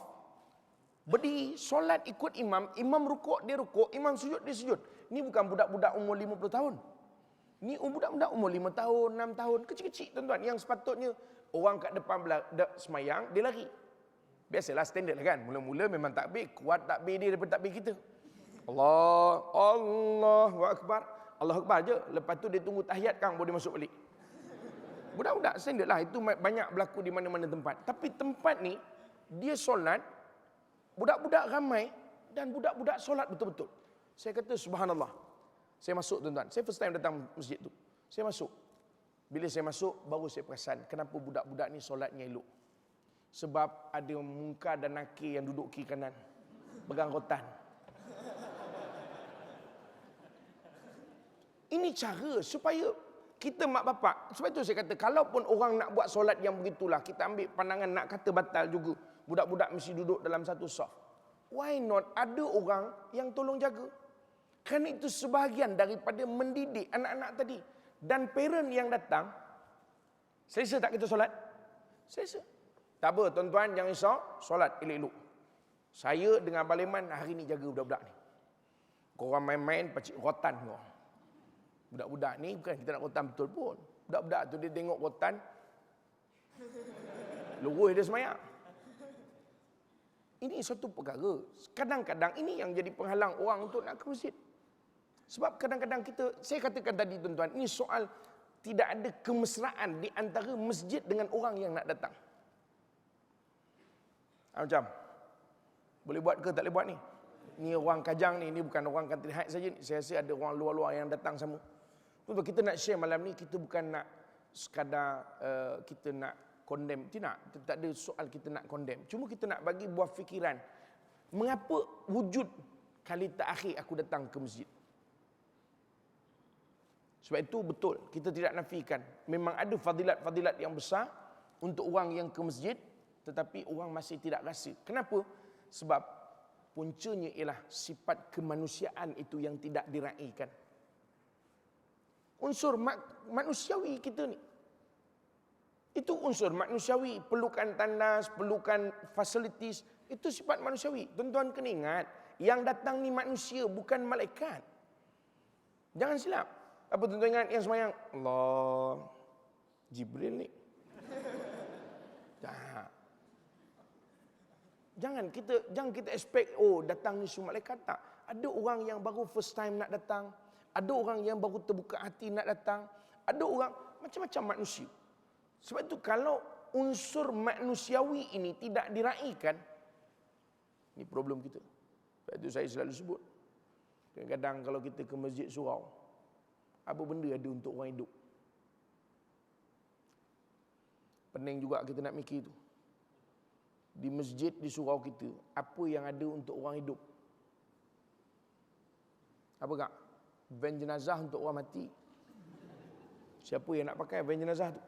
berdiri solat ikut imam, imam rukuk dia rukuk, imam sujud dia sujud. Ni bukan budak-budak umur 50 tahun. Ni budak-budak umur 5 tahun, 6 tahun, kecil-kecil tuan-tuan, yang sepatutnya orang kat depan semayang dia lari. Biasalah standard lah kan. Mula-mula memang takbir, kuat takbir dia daripada takbir kita. Allahu Akbar. Allahu Akbar je. Lepas tu dia tunggu tahiyat kang boleh masuk balik. Budak-budak standard lah. Itu banyak berlaku di mana-mana tempat. Tapi tempat ni, dia solat, budak-budak ramai dan budak-budak solat betul-betul. Saya kata subhanallah. Saya masuk tuan-tuan. Saya first time datang masjid tu. Saya masuk. Bila saya masuk, baru saya perasan kenapa budak-budak ni solatnya elok. Sebab ada munkar dan nakir yang duduk kiri kanan, pegang rotan. Ini cara supaya kita mak bapak. Sebab itu saya kata, kalaupun orang nak buat solat yang begitulah, kita ambil pandangan nak kata batal juga. Budak-budak mesti duduk dalam satu saf. Why not ada orang yang tolong jaga? Kerana itu sebahagian daripada mendidik anak-anak tadi. Dan parent yang datang, selesa tak kita solat? Selesa. Tak apa tuan-tuan, jangan risau, solat elok-elok. Saya dengan Baliman hari ni jaga budak-budak ni. Korang main-main pacik rotan kau. Budak-budak ni bukan kita nak rotan betul pun. Budak-budak tu dia tengok rotan, lurus dia semayang. Ini satu perkara. Kadang-kadang ini yang jadi penghalang orang untuk nak ke masjid. Sebab kadang-kadang kita, saya katakan tadi tuan-tuan, ini soal tidak ada kemesraan di antara masjid dengan orang yang nak datang. Macam, boleh buat ke tak boleh buat ni? Ni orang Kajang ni bukan orang Country Heights saja ni. Saya rasa ada orang luar-luar yang datang sama. Tuan-tuan, kita nak share malam ni, kita bukan nak sekadar kita nak condemn. Tidak, tak ada soal kita nak condemn. Cuma kita nak bagi buah fikiran. Mengapa wujud kali terakhir aku datang ke masjid? Sebab itu betul, kita tidak nafikan. Memang ada fadilat-fadilat yang besar untuk orang yang ke masjid, tetapi orang masih tidak rasa. Kenapa? Sebab puncanya ialah sifat kemanusiaan itu yang tidak diraikan. Unsur manusiawi kita ni. Itu unsur manusiawi, perlukan tandas, perlukan facilities, itu sifat manusiawi. Tuan-tuan kena ingat, yang datang ni manusia, bukan malaikat. Jangan silap. Apa tuan-tuan ingat yang semayang? Allah, Jibril ni. Jangan kita expect datang ni semua malaikat, tak. Ada orang yang baru first time nak datang, ada orang yang baru terbuka hati nak datang, ada orang macam-macam manusia. Sebab itu kalau unsur manusiawi ini tidak diraikan, ini problem kita. Sebab itu saya selalu sebut, kadang-kadang kalau kita ke masjid surau, apa benda ada untuk orang hidup? Pening juga kita nak mikir tu. Di masjid, di surau kita, apa yang ada untuk orang hidup? Apa kak? Van jenazah untuk orang mati. Siapa yang nak pakai van jenazah tu?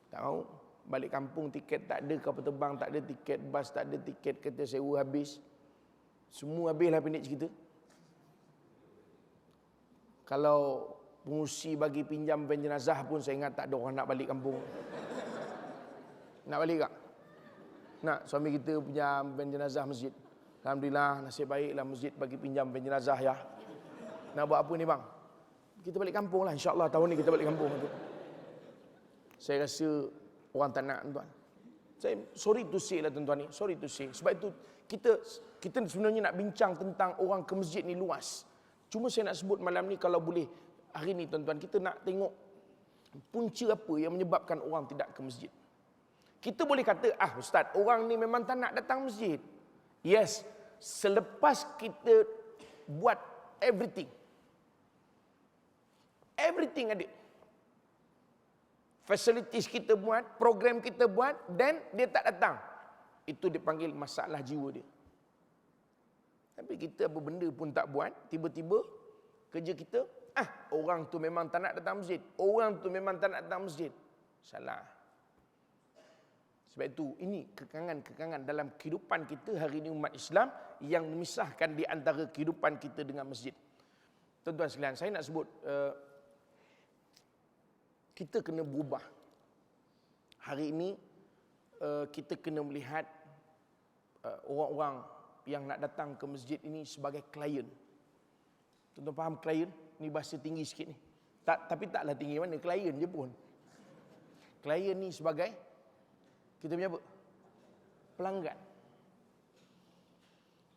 Tak mahu. Balik kampung tiket tak ada, kapal terbang tak ada, tiket bas tak ada, tiket kereta sewa habis. Semua habislah pendek cerita. Kalau pengusi bagi pinjam van jenazah pun saya ingat tak ada orang nak balik kampung. Nak balik tak? Nak, suami kita punya van jenazah masjid. Alhamdulillah, nasib baiklah masjid bagi pinjam van jenazah ya. Nak buat apa ni bang? Kita balik kampung lah, insyaAllah tahun ni kita balik kampung. Saya rasa orang tak nak tuan. Saya sorry to say lah tuan-tuan ni, sorry to say. Sebab itu kita sebenarnya nak bincang tentang orang ke masjid ni luas. Cuma saya nak sebut malam ni kalau boleh hari ni tuan-tuan, kita nak tengok punca apa yang menyebabkan orang tidak ke masjid. Kita boleh kata, ustaz, orang ni memang tak nak datang masjid. Yes, selepas kita buat everything ada. Facilities kita buat, program kita buat, dan dia tak datang. Itu dipanggil masalah jiwa dia. Tapi kita apa benda pun tak buat, tiba-tiba kerja kita, orang tu memang tak nak datang masjid. Orang tu memang tak nak datang masjid. Salah. Sebab itu, ini kekangan-kekangan dalam kehidupan kita hari ini umat Islam yang memisahkan di antara kehidupan kita dengan masjid. Tuan-tuan sekalian, saya nak sebut, kita kena berubah. Hari ini, kita kena melihat orang-orang yang nak datang ke masjid ini sebagai klien. Tuan-tuan faham klien? Ni bahasa tinggi sikit ni. Tapi taklah tinggi mana, klien je pun. Klien ni sebagai kita punya apa? Pelanggan.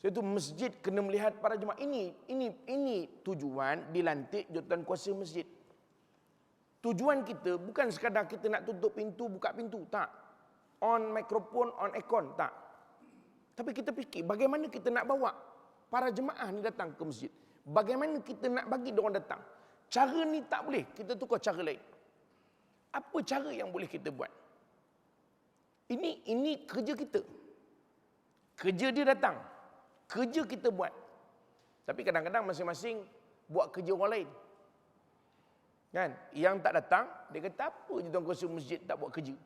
Sebab itu masjid kena melihat para jemaah. Ini tujuan dilantik jawatan kuasa masjid. Tujuan kita bukan sekadar kita nak tutup pintu, buka pintu. Tak. On mikrofon, on aircon. Tak. Tapi kita fikir bagaimana kita nak bawa para jemaah ni datang ke masjid. Bagaimana kita nak bagi diorang datang. Cara ni tak boleh. Kita tukar cara lain. Apa cara yang boleh kita buat? Ini kerja kita. Kerja dia datang. Kerja kita buat. Tapi kadang-kadang masing-masing buat kerja orang lain. Kan? Yang tak datang, dia kata apa je tuan kuasa masjid tak buat kerja.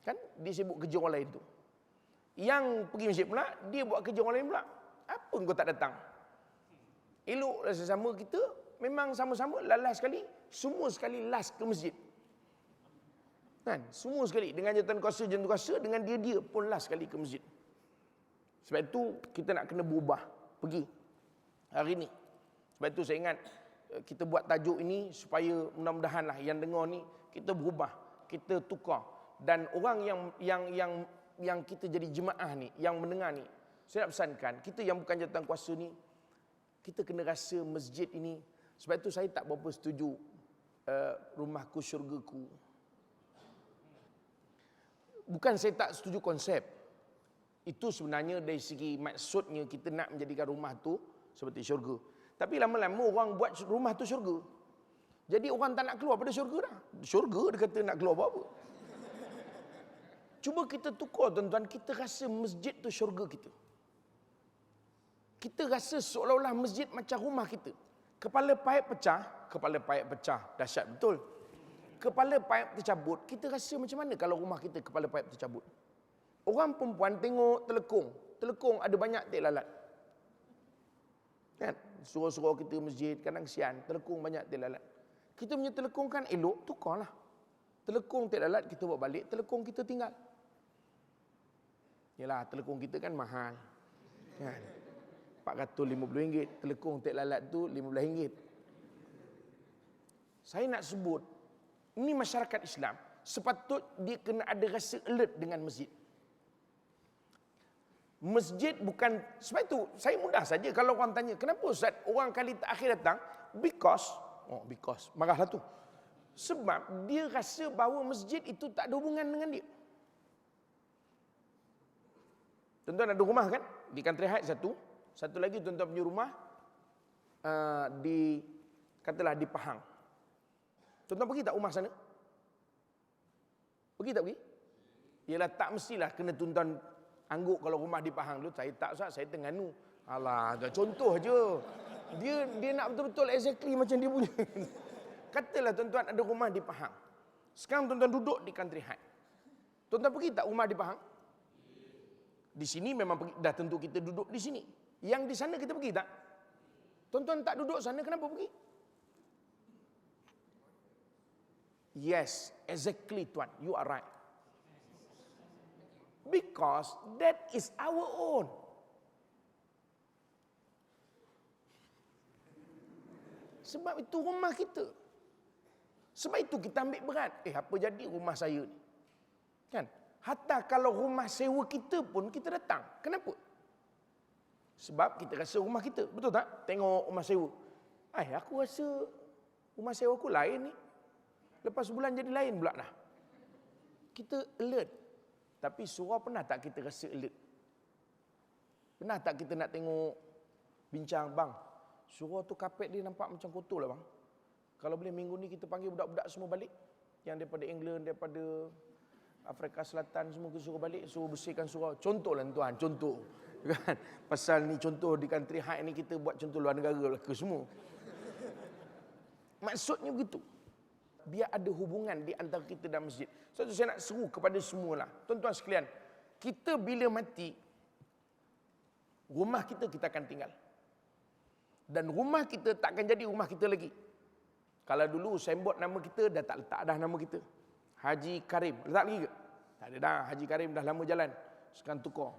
Kan? Dia sibuk kerja orang lain tu. Yang pergi masjid pula, dia buat kerja orang lain pula. Apa kau tak datang? Elok sesama kita, memang sama-sama lalas sekali, semua sekali last ke masjid. Kan? Semua sekali dengan jawatan kuasa, dengan dia pun last sekali ke masjid. Sebab itu kita nak kena berubah, pergi hari ni. Sebab itu saya ingat kita buat tajuk ini supaya mudah-mudahanlah yang dengar ni kita berubah, kita tukar, dan orang yang kita jadi jemaah ni, yang mendengar ni, saya nak pesankan kita yang bukan jawatan kuasa ni, kita kena rasa masjid ini. Sebab itu saya tak berapa setuju rumahku syurgaku. Bukan saya tak setuju konsep. Itu sebenarnya dari segi maksudnya kita nak menjadikan rumah tu seperti syurga. Tapi lama-lama orang buat rumah tu syurga. Jadi orang tak nak keluar pada syurga dah. Syurga dia kata nak keluar buat apa? Cuba kita tukar tuan-tuan, kita rasa masjid tu syurga kita. Kita rasa seolah-olah masjid macam rumah kita. Kepala paip pecah, dahsyat betul. Kepala paip tercabut, kita rasa macam mana kalau rumah kita kepala paip tercabut? Orang perempuan tengok telekung ada banyak tek lalat. Kan? Suruh-suruh kita masjid, kadang sian, telekung banyak tek lalat. Kita punya telekung kan elok, tukarlah. Telekung tek lalat kita bawa balik, telekung kita tinggal. Yalah, telekung kita kan mahal. Kan? RM450, telekung tek lalat tu RM15. Saya nak sebut, ini masyarakat Islam, sepatut dia kena ada rasa alert dengan masjid. Masjid bukan, sebab itu saya mudah saja kalau orang tanya, kenapa Ustaz orang kali terakhir datang? Because, marahlah tu. Sebab dia rasa bahawa masjid itu tak ada hubungan dengan dia. Tuan-tuan ada rumah kan? Di Country Heights satu lagi tuan-tuan punya rumah katalah di Pahang. Tuan-tuan pergi tak rumah sana? Pergi tak pergi? Ialah tak mestilah kena tuan-tuan angguk kalau rumah di Pahang dulu. Saya tak, Ustaz, saya Terengganu. Alah, contoh je. Dia nak betul-betul exactly macam dia punya. Katalah tuan-tuan ada rumah di Pahang. Sekarang tuan-tuan duduk di Country Heights. Tuan-tuan pergi tak rumah di Pahang? Di sini memang pergi, dah tentu kita duduk di sini. Yang di sana kita pergi tak? Tuan-tuan tak duduk sana, kenapa pergi? Yes, exactly tuan. You are right. Because that is our own. Sebab itu rumah kita. Sebab itu kita ambil berat. Apa jadi rumah saya ni? Kan? Hatta kalau rumah sewa kita pun kita datang. Kenapa? Sebab kita rasa rumah kita. Betul tak? Tengok rumah sewa. Aku rasa rumah sewa aku lain ni. Lepas sebulan jadi lain pula dah. Kita alert. Tapi surau pernah tak kita rasa alert? Pernah tak kita nak tengok bincang, bang, surau tu kapet dia nampak macam kotor lah bang. Kalau boleh minggu ni kita panggil budak-budak semua balik. Yang daripada England, daripada Afrika Selatan semua kita suruh balik, suruh bersihkan surau. Contoh lah tuan, contoh. Kan? Pasal ni contoh di Country Heights ni kita buat contoh luar negara lah ke semua. Maksudnya begitu. Biar ada hubungan di antara kita dan masjid. So saya nak seru kepada semualah. Tuan-tuan sekalian, kita bila mati, rumah kita akan tinggal. Dan rumah kita takkan jadi rumah kita lagi. Kalau dulu signboard nama kita dah tak letak dah nama kita. Haji Karim. Letak lagi ke? Tak ada dah. Haji Karim dah lama jalan. Sekarang tukar.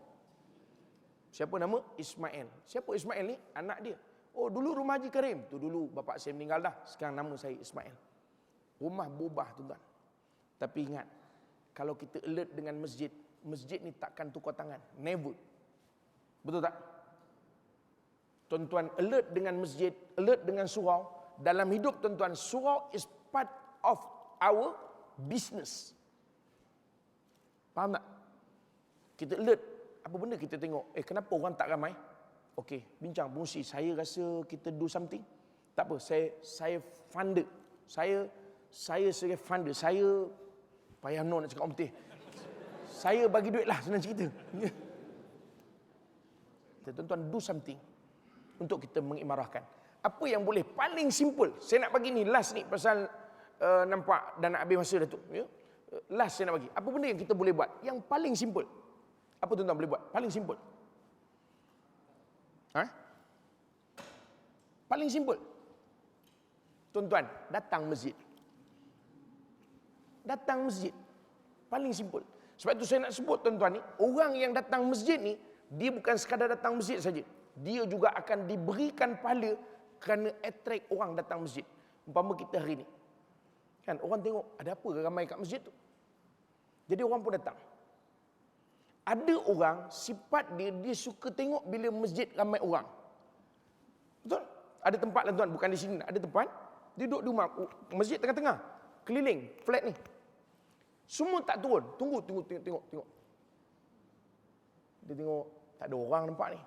Siapa nama? Ismail. Siapa Ismail ni? Anak dia. Oh, dulu rumah Haji Karim. Tu dulu bapak saya meninggal dah. Sekarang nama saya Ismail. Rumah berubah tuan-tuan. Tapi ingat, kalau kita alert dengan masjid, masjid ni takkan tukar tangan. Never. Betul tak? Tuan-tuan alert dengan masjid, alert dengan surau. Dalam hidup tuan-tuan, surau is part of our business. Faham tak? Kita alert. Apa benda kita tengok? Kenapa orang tak ramai? Okey, bincang, berfungsi. Saya rasa kita do something. Tak apa, saya funder. Saya sebagai funder. Saya, payah nak cakap orang putih. Saya bagi duit lah, senang cerita. Tuan-tuan, do something untuk kita mengimarahkan. Apa yang boleh paling simple? Saya nak bagi ni last ni pasal nampak dan nak habis masa dah tu. Ya? Last saya nak bagi. Apa benda yang kita boleh buat? Yang paling simple. Apa tuan-tuan boleh buat? Paling simple. Paling simple. Tuan-tuan, datang masjid. Datang masjid. Paling simple. Sebab itu saya nak sebut tuan-tuan ni, orang yang datang masjid ni, dia bukan sekadar datang masjid saja. Dia juga akan diberikan pahala kerana attract orang datang masjid. Umpama kita hari ni. Kan orang tengok ada apa ramai kat masjid tu. Jadi orang pun datang. Ada orang sifat dia suka tengok bila masjid ramai orang. Betul? Ada tempat lah tuan, bukan di sini. Ada tempat dia duduk di rumah, masjid tengah-tengah, keliling flat ni. Semua tak turun. Tengok. Dia tengok tak ada orang nampak ni.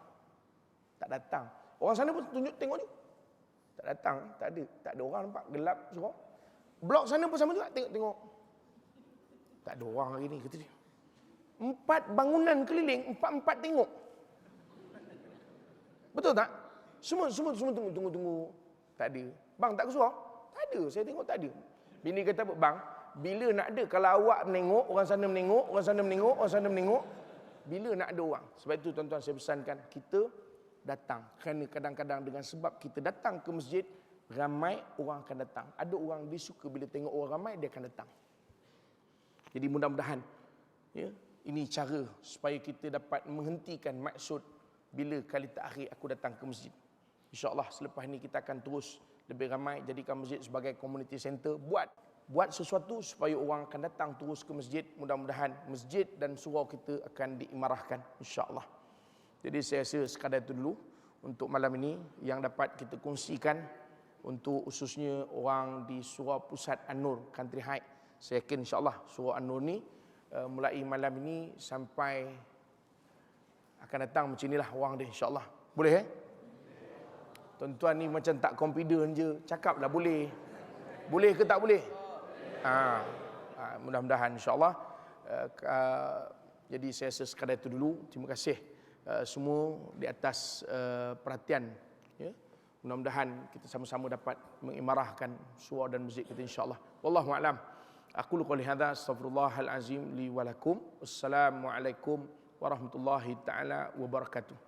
Tak datang. Orang sana pun tunjuk tengok ni. Tak datang, tak ada orang nampak, gelap surau. Blok sana pun sama juga, tengok. Tak ada orang hari ni, kata dia. 4 bangunan keliling, 4 tengok. Betul tak? Semua tunggu. Tak ada. Bang, tak ke surau? Tak ada, saya tengok tak ada. Bini kata apa? Bang, bila nak ada? Kalau awak menengok, orang sana menengok, orang sana menengok, orang sana menengok. Bila nak ada orang? Sebab itu tuan-tuan saya pesankan, kita datang. Kerana kadang-kadang dengan sebab kita datang ke masjid, ramai orang akan datang. Ada orang dia suka bila tengok orang ramai, dia akan datang. Jadi mudah-mudahan, ya, ini cara supaya kita dapat menghentikan maksud bila kali terakhir aku datang ke masjid. InsyaAllah selepas ini kita akan terus lebih ramai, jadikan masjid sebagai community center. Buat sesuatu supaya orang akan datang terus ke masjid. Mudah-mudahan masjid dan surau kita akan diimarahkan, insyaAllah. Jadi saya rasa sekadar itu dulu untuk malam ini yang dapat kita kongsikan untuk khususnya orang di Surau Pusat An-Nur Country High. Saya yakin insya-Allah Surau An-Nur ni mulai malam ini sampai akan datang macam inilah orang dia insya-Allah. Boleh Tuan-tuan ni macam tak confident je, cakaplah boleh. Boleh ke tak boleh? Mudah-mudahan insya-Allah. Jadi saya rasa sekadar itu dulu. Terima kasih semua di atas perhatian, ya. Mudah-mudahan kita sama-sama dapat mengimarahkan surau dan masjid kita insya-Allah. Wallahu a'lam. Aqulu qouli hadza astaghfirullahal azim li wa lakum. Wassalamualaikum warahmatullahi taala wabarakatuh.